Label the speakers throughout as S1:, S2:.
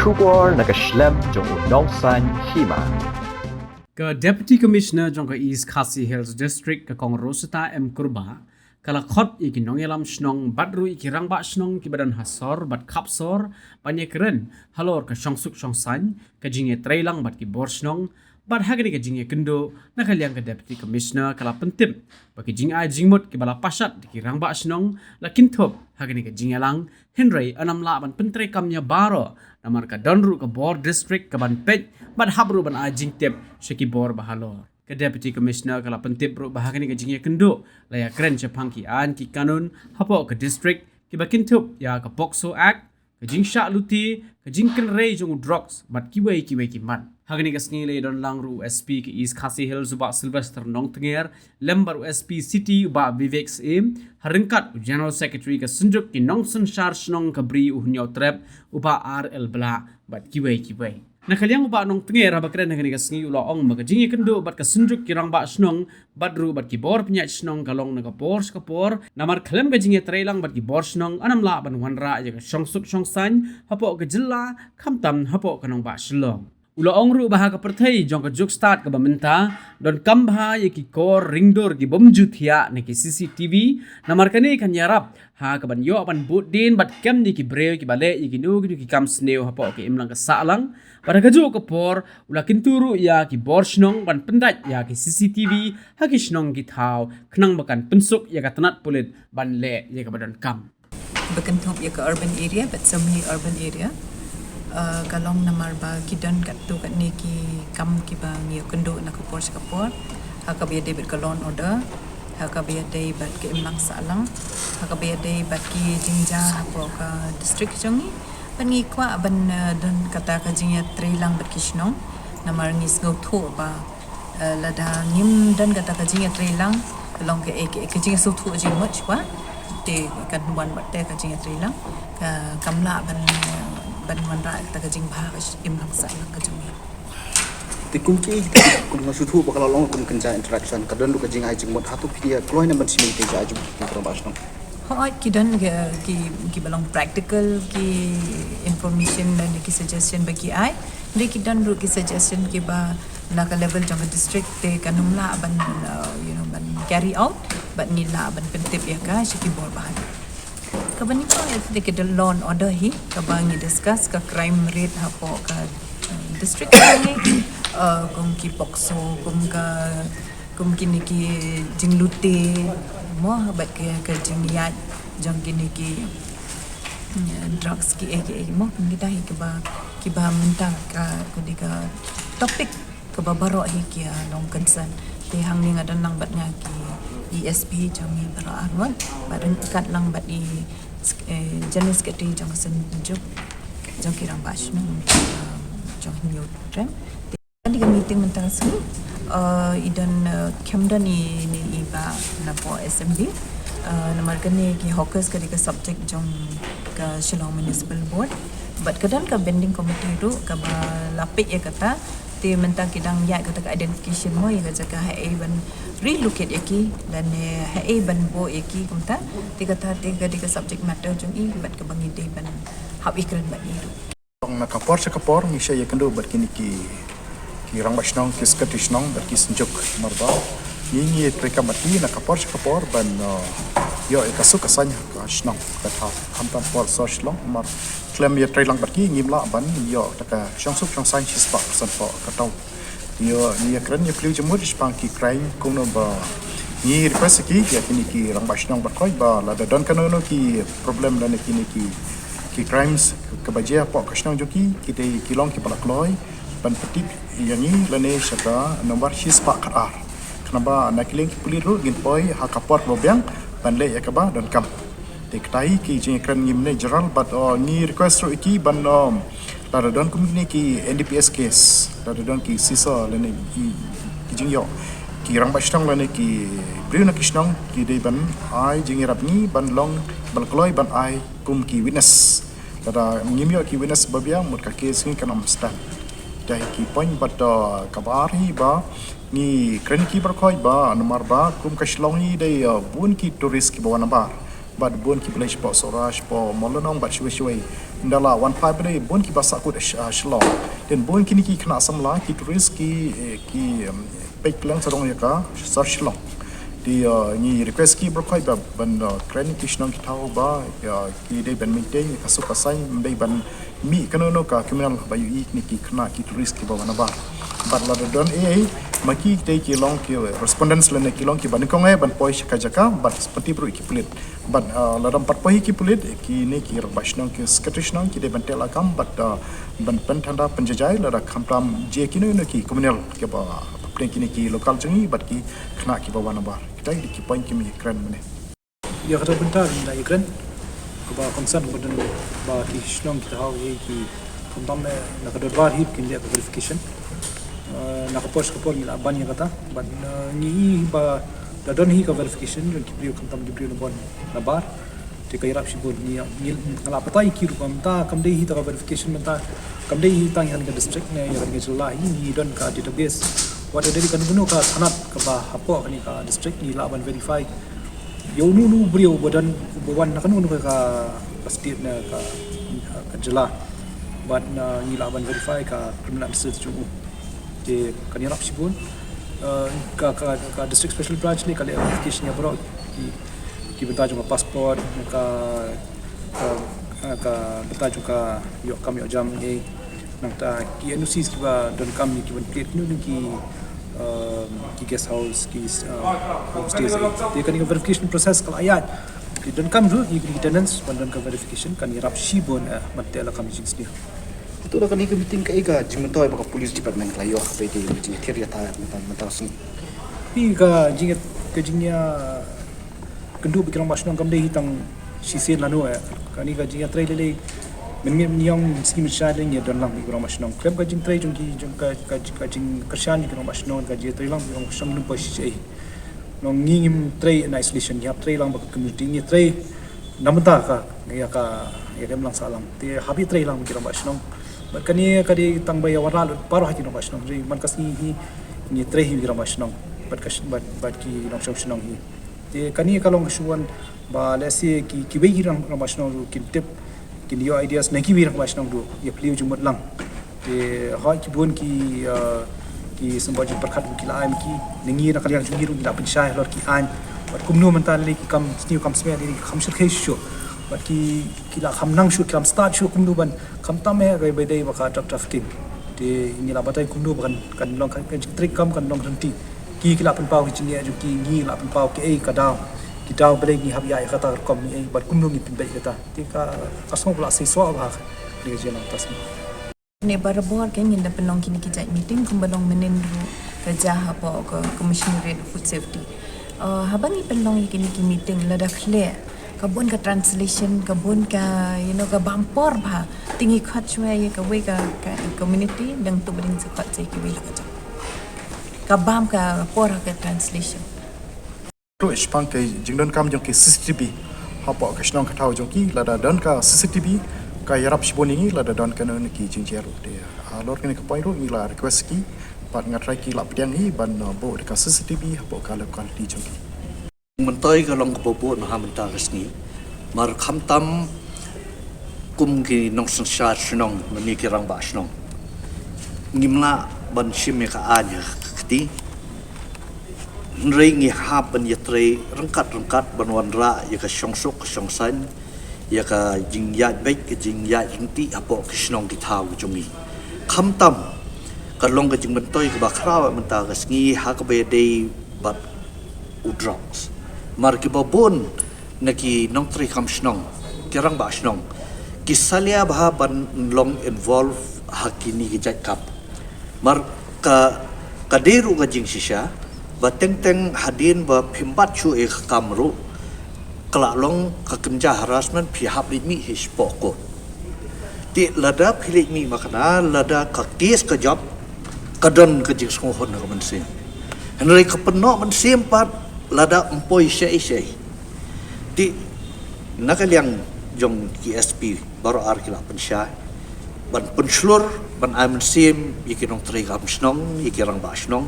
S1: Shubor nakaslem jong unong san hima.
S2: Ke Deputy Commissioner jong ke East Khasi Hills District ke Kong Rosita M Kurba kala khot iki nong elam snong badru iki rangba snong ki badan hasor bat kapsor banyak keren halor ke syongsuk syongsan ke jinge trailang bat ki bor snong bat hagani ke jinge kendo nakaliang ke Deputy Commissioner kala pentip bagi jing ai jingmut ki bala pasat ki rangba snong la kintop hagani ke jinge lang Henry anam la ban pentre kamnya baro namar ka donru ke bor district ke ban pej bat habru ban ai jing tep sheki bor bahalor ke Deputy Commissioner kala pentip bro bahagani ke jingye kendo laya keren chapang ki an ki kanun hapo ke district ki bakintup ya ke Pokso Act ke jing sha luti ke jing ken rei jong drugs bat ki man hagani ke sngi le don langru SP ke East Khasi Hills ba Sylvester Nong Tenger lembar SP City ba Vivek Sim haringkat General Secretary ke Sunjuk ki Nongsun Shar Snong ke Bri Uhnyo Trap uba RL Bla bat ki nakaliang uba nong tenger ba keren hagani kasngi ula ong maga jingi kendo bat ka sunjuk kirang ba snong badru bat ki bor pnya snong kalong naga por skapor namar khlem ga jingi trailang bat ki bor snong anam la ban wanra ya ka shongsuk shongsan hapo ga jilla khamtam hapo kanong ba slong ula ong ru baha ka perthai jong ka juk start ka bamenta don kambha ye ki kor ringdor ki bomju thia ne ki CCTV namar kani kan yarap ha ka ban yo ban but din bat kem ni ki breu ki bale ki nu ki kam sneu hapo ki imlang ka salang pada kaju ke por ula kinturu ya ki bor snong ban pendat ya ki CCTV ha ki snong ki thau khnang bakan pensuk ya ka tanat pulit ban le ya ka badan kam
S3: Bekentop ya ke urban area but semi urban area kalong namar ba kidan kat tu kat ni ki kam ki ba ngi kendo na ko por ha ka be debit ka loan order ha ka be day bat ke imlang salang ha ka be day bat ki jingja hapo ka district jongi pangi kwa ban dan kata ka jingya trailang bat kishnong namar ngi sgo tho ba lada ngim dan kata ka jingya trailang kalong ke ke jingya so tho jing much wa te kan wan bat te ka jingya trailang ka kamla ban wan ra ta ka jing bha imlang salang ka jongi
S4: ti kumki kum ngasuthu bakal long kum kenja interaction kadon lu kajing ai jingmot hatu pia kloin ban simi te ja ju information
S3: Hoi kidan ki balong practical ki information dan ki suggestion bagi ai de kidan ru ki suggestion ki ba na ka level jang district te kanumla ban ban carry out but ni la ban pentip ya ka shiki bor bahan ka bani ko de ki law and order hi ka bangi discuss ka crime rate hapo ka district ni kum ki pokso kum kini ki jinglute mo bat ke jingyat jang kini ki drugs ki mo kita hi ki ba menta ka kudika topik ke babaro hi ki long concern te hang ni ngadan nang bat nya ki ESP jangi bara arwan badan kat lang bat di jenis keti jang senjuk jang kirang bash no jang new trend tadi ka meeting mentang sini idan kemda ni iba na po SMB namar kani ki hawkers ka dika subject jong ka Shillong Municipal Board but kadan ka bending committee ru ka ba lapik ya kata te mentang kidang ya kata ka identification mo ya jaga ha ban relocate yaki dan ha ban bo yaki kumta te kata te ka dika subject matter jong i bat ka bangi de ban hab ikran bat ni ru
S4: na kapor mi shay kendo bat kini ki rang bashnong ki skatishnong bat ki senjuk marba ni treka mati na kapor ban yo ikasuk kasanya ka shnong ka tha hamtan por so shlong mar klem ye trailang bat ki ngimla ban yo taka shongsuk shongsang chi spa san po ka taw yo ni kran ye kliu jemur spang ki crime kuno ba ni request ki ya kini ki rang bashnong bat koi ba la da don kanono ki problem dan kini ki crimes kebaja po kashnong joki kita kilong ki pala kloi ban petip yang ni lane syaka nomor hispa karar kenapa nak link puliru gin poi hakaport lobiang ban le yakaba dan kam tektai ki jing kran ngimne general but ni request ro iki ban tada don kumni ki NDPS case tada don ki sisa lane ki jing yo ki rang bashtang lane ki priuna kishnong ki dei ban ai jing rap ni ban long ban kloi ban ai kum ki witness tada ngimyo ki witness babiang mut ka case ni kanam stand dai ki point but kabari ba ni kren ki berkoi ba nomor ba kum kashlong ni dai bun ki turis ki bawa nabar bad bon ki play sport soraj po molonong bad shwe ndala 15 bade bon ki basa kut shlong den bon ki ni ki khna samla ki tourist ki pek lang sarong ya ka sar shlong di ni request ki berkhoi ba ban training ki shnong ki thau ba ya ki de ban maintain ka su ka sai dei ban mi kanono ka criminal ba yu ik ni ki khna ki tourist ki ba na ba but la don maki te ki long ki respondents le ne ki long ki ban ko ngai ban poi ka jaka but seperti bro ki pulit but la dam pat poi ki pulit ki ne ki rabashnong ki skatrishnong ki de ban tela kam but ban pen thanda penjajai la da khampram je ki no ki criminal ke ba pleng ki ne ki lokal changi but ki khna ki ba wana ba kita ki point ki mi kran mane
S5: ya kata bentar da ikran ko ba concern ko dan ba ki shlong ki taw ki kondam na ka dwar hip kin dia verification na ka post ko por mila ban ya kata ban ni ba da don hi ka verification ki brio kondam ki brio bon na bar te ka irap sibon ni ngala patai ki ru kam ta kam dei hi ta verification menta kam dei hi tang han ka district ne ya ka jula hi don ka database wada dari kan gunu ka sanat ka ba hapo ni ka district ni laban verify yo nu brio badan bawan na kanu ka state na ka jela but na ni laban verify ka criminal research ju je kan yarap sibun ka district special branch ni kali application ya bro ki benta ju passport ka benta ju ka yo kam yo jam ni nang ta ki NOC ki ba don kam ni ki ban plate nu ki guest house ki homestays they kan verification process kal ayat ki don kam ru ki tenants ban don ka verification kan yarap sibon matela kam jings ni
S6: itu dah kan ni meeting ka ega jimentoi ba police department la yo be de meeting keria ta mata sung
S5: pi ka jinget ke jingnya kendu bikiran masnong kam de hitang sisen lanu kan ni ka jingya trai le men nyong skim shading ya don lang bikiran masnong klem ka jing trai jung ka jing kershan bikiran masnong ka je trai lang bikiran masnong nu pa shi nong ngim trai in isolation ya trai lang ba community ni trai namta ka ya dem lang salam te habi trai lang bikiran masnong kani kadi tang baya waral paro haki no masnong ri man kasni hi ni trai hi bikiran masnong bat ki long shong hi te kani kalong shuan ba lesi ki be girang masnong ru kin tip kin yo ideas na ki birang masnong ru ye pliu jumot lang te ha ki bon ki sembaji perkhat ki la am ki ningi na kaliang jungi ru da pensyai lor ki an bat kumnu mental li ki kam stiu kam sme li kam shir khai shu bat ki la kham nang shu kam start shu kumnu ban kam tam he gai be dei ba ka trafficking te ni la batai kumnu ban kan long kan trick kam kan long ranti ki la pen pau ki chinia ju ki ni la pen pau ki ei ka daw ki daw bele ni hab ya kata kom ni ei bat kumnu ni pin be kata ti ka asong pula sei so ba ni je lang tas
S3: ne barabor kan inda penong kini kita meeting kumbalong menendu kerja apa ke commissionerate food safety habang penong kini ki meeting lada clear kabun ka translation kabun ka ka bampor ba tingi khat chwe ka we ka community dang tu bring se khat se ki we la ka bam ka por ka translation
S4: tu spang ke jingdon kam jong ki CCTV hapo ka shnong ka thau jong ki la da don ka CCTV ka yarap shibon ni la da don ka no ki jingjeru de lor ka ni ka point ru ni la request ki pat ngatrai ki la pdiang hi ban bo de ka CCTV hapo ka local di jong ki
S6: mentoi ka long ko bo na hamta kasni mar kham tam kum ki nong sang sha shnong mani ki rang ba shnong ngimla ban shime ka anya khti nrei ngi ha ban yatre rangkat ban wan ra ya ka shongsuk shongsan ya ka jingya bek ka jingya rinti apo kishnong ki thau jungi kham tam ka long ka jing mentoi ka ba khra menta kasni ha ka be dei bat udrox mar ki babon naki nong tri kam shnong kirang ba shnong kisalia bah ban long involve hakini ki jat kap mar ka deru ga jing shisha ba teng hadin ba phimbat chu e kamru kala long ka kimja harassment phi hap mi his poko ti lada philik mi makana lada ka ties ka job kadon ka jing song hon ka man sim henry ka penno man sim pat lada empoi syai di nakaliang jong KSP baru arkila pensya ban penslur ban amen sim yikinong trigam snong yikirang ba snong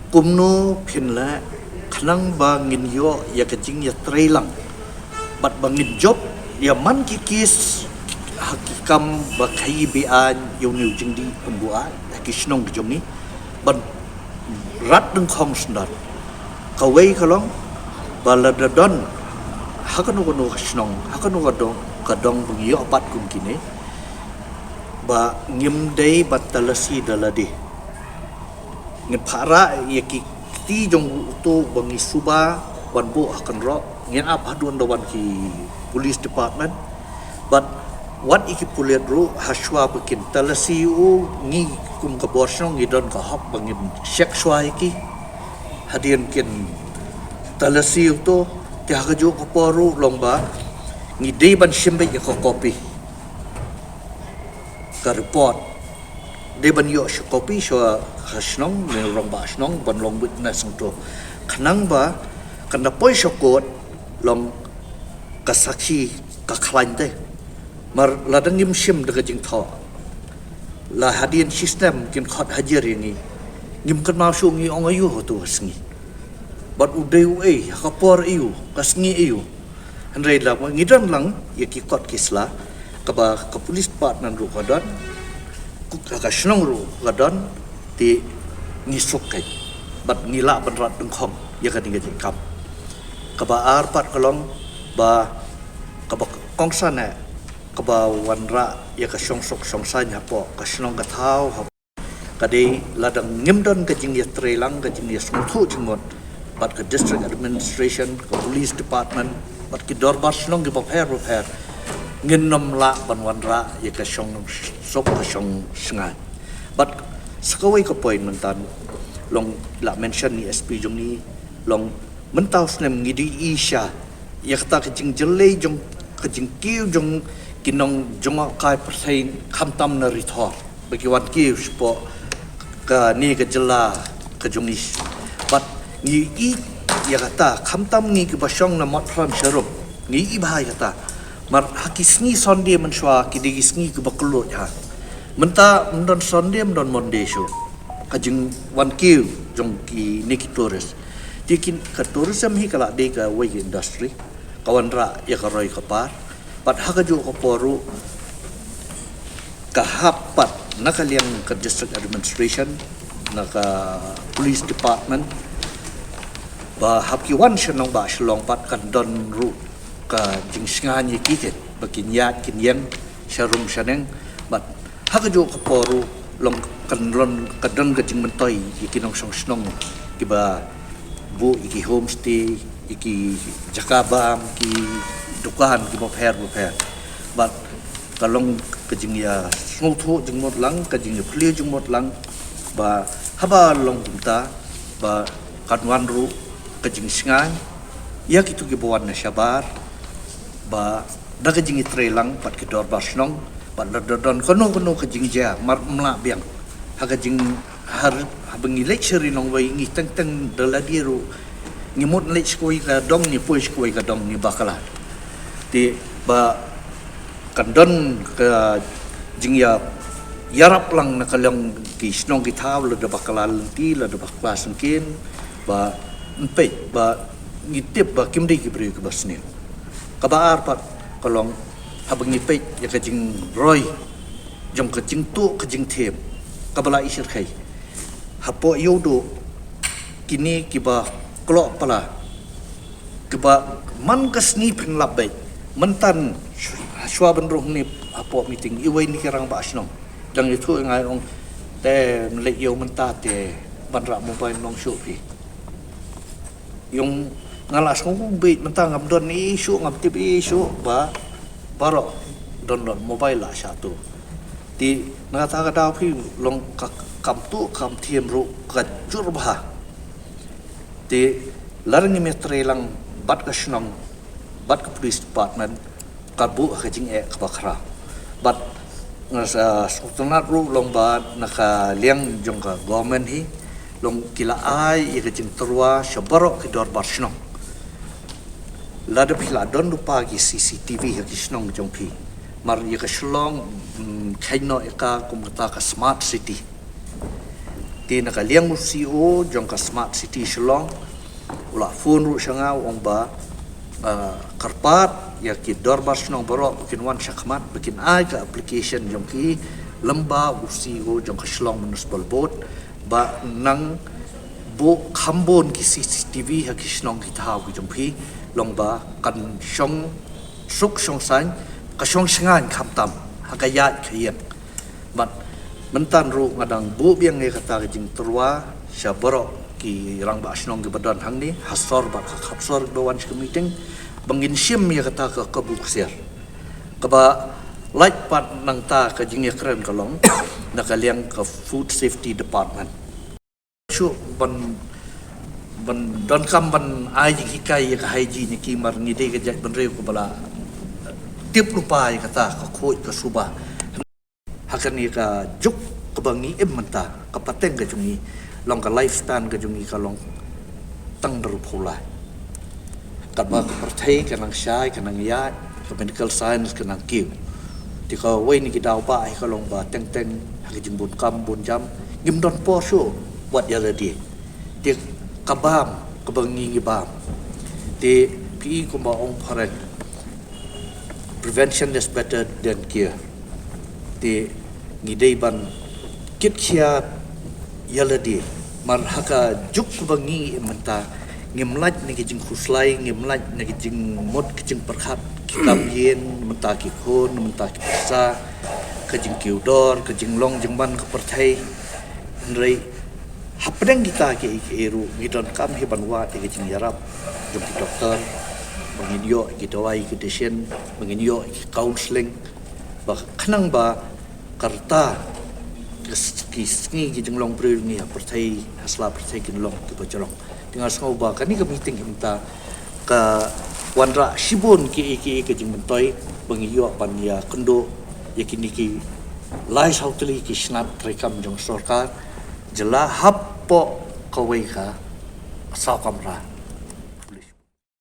S6: kumno phinla khnang ba ngin yo ya kajing ya trailang bat bangin job ya man kikis hakikam bakai bian yung new jingdi pembuat kisnong jongi ban rat deng khong snat kawai kalong baladadon hakanu kono kisnong hakanu kadong bungi opat kum kini ba ngim dei batalasi daladi ngin para ya ti jong tu bangi suba wan bo akan ro ngin apa duan dawan ki police department but what iki puliat ru haswa bikin talasi u ngi kum ka borsong idon ka hok bangin sekswa iki hadian kin talasi to ti hakajo ka poru lomba ngi dei ban shimbe ka kopi ka report dei ban yo kopi so hasnong ne rong ba snong ban long witness to khanang ba kana poi sokot long kasaki ka khlante mar ladang ngim shim daga jing tho la hadian system kin khot hajer ini ngim kan mau su ngi ong ayu tu sngi bat udeu ka por iu ka sngi iu hanrei la ngi dan lang ye ki kot kisla ka ba ka police partner ru kadon ku ka snong ru kadon ti ngi sokai bat ngila ban rat deng khom ye ka dinga jing kam ka ba ar pat kalong ba ka ba kong sana ka ba wanra ya ka song sok song san ha po ka snong ka thau ha ka de ladang ngim don ka jing ya trelang ka jing ya song thu jingmot bat ka district administration ka police department bat ki dorbar snong ki bapher ngin nom la ban wanra ya ka song sok ka song sngai bat sakawai ka point mentan long la mention ni SP jong ni long mentau snem ngidi isha ya kata ka jing jele jong ka jing kiu jong kinong jonga kai persain khamtam na rithor bagi wan ki spo ka ni ka jela ka jongis but ni i ya kata khamtam ni ke basong na matram sharup ni i bahai kata mar hakisni sonde man shwa ki digisni ke baklo ya menta mendon sonde mendon mondesho ka jing wan ki jong ki ni ki tourist dikin ka tourism hi kala de ka way industry kawan ra ya ka roi ka par pat hakajo ko poru kahapat nakaliang ka district administration naka police department ba hapkiwan shanong ba shlong pat kan don ru ka jingsnga ni kitet bakinya kinyen sharum shaneng bat hakajo ko poru long kan kadon ka jing mentoi ikinong song snong kiba bu iki homestay iki jakabam ki dukan ki bopher but kalong kajing ya ngotho jingmot lang kajing ya pli jingmot lang ba haba long kunta ba kanwan ru kajing singan ya kitu ki bawan na syabar ba da kajing itre lang pat ki dor basnong pat don kono kajing ja mar mla biang ha kajing har habengi lecture nong wai ngi teng daladiru ngimut lech koi ka dong ni push koi ka dong ni bakala ti ba kandon ka jingya yarap lang nakalang ki snong ki taw la da bakala ti la da bakla sangkin ba empe ba ngitip ba kimdi ki bri ka basnin ka ba arpat kalong habengi pe ya ka jing roy jong ka jing tu ka jing them ka bala isir khai hapo yodo kini kiba klok pala kiba man kasni penglap baik mentan shwa benruh ni apo meeting iwai ni kerang ba asnong dang itu ngai ong te lek yo menta te banra mobile nong shu pi yung ngalas kong bait menta ngam don ni isu ngam tip isu ba baro don mobile la satu ti ngata ka daw pi long kam tu kam thiem ru ka jur bah ti larang ni metre lang bat ka snong bat ka police department ka bu ka jing e ka bakra bat ngasa sultanat ru long ba naka liang jong ka government hi long kila ai ka jing terwa syabarok ki dor bar snong lada pila don lupa ki CCTV ki snong jong pi mar ye ka shlong khaino ka kumta ka smart city ti nakaliang CEO jong ka smart city shlong ula phone ru shanga ong ba karpat ya ki dorbar snong borok bikin wan syakmat bikin ai ka application jong ki lamba usi go jong ka shlong municipal board ba nang bo khambon ki CCTV ha ki snong ki thau ki jong phi long ba kan shong suk shong san ka shong sangan kham tam ha ka ya khien bat mentan ru ngadang bu biang nge kata ki jing turwa sya borok ki rang ba snong ki badan hang ni hasor ba khapsor ba wan meeting bangin sim ya kata ka kabuk siar kaba light part nang ta ka jing ya kren kalong nakaliang ka food safety department chu ban don kam ban ai jing hikai ya ka haiji ni ki mar ni de ka jai ban reu ko bala tip rupa ya kata ka khoi ka suba hakan ni ka juk ka bangi em manta ka pateng ka jungi long ka lifespan ka jungi ka long tang daru pula kat ba perthai ka nang syai ka nang ya ka medical science ka nang kiu ti ka wei ni ki dau ba ai ka long ba teng teng ha ka jing bun kam bun jam ngim don po shu wat ya di ti ka bam ka bangi ngi bam ti pi ko ba ong pharek prevention is better than cure ti ngidei ban kit khia yaladi mar haka juk bangi menta ngimlaj ni kijing khuslai ngimlaj ni kijing mod kijing perkhat kitam yen menta ki khon menta ki pasa kijing kiudor kijing long jing ban ka perthai nrei hapdeng kita ki eru ngidon kam hi banwa ki kijing yarap jum ki doktor menginyo ki dawai ki desien menginyo ki counseling ba khnang ba karta kisni ki jenglong bril ni perthai hasla perthai kin long ki bajolong tinggal ngau ba kan ni ka meeting imta ka wanra shibun ki ke jing mentoi bangiyo ban ya kendo yakini ki lai sautli ki snap rekam jong sarkar jela happo kawai ka sa kamra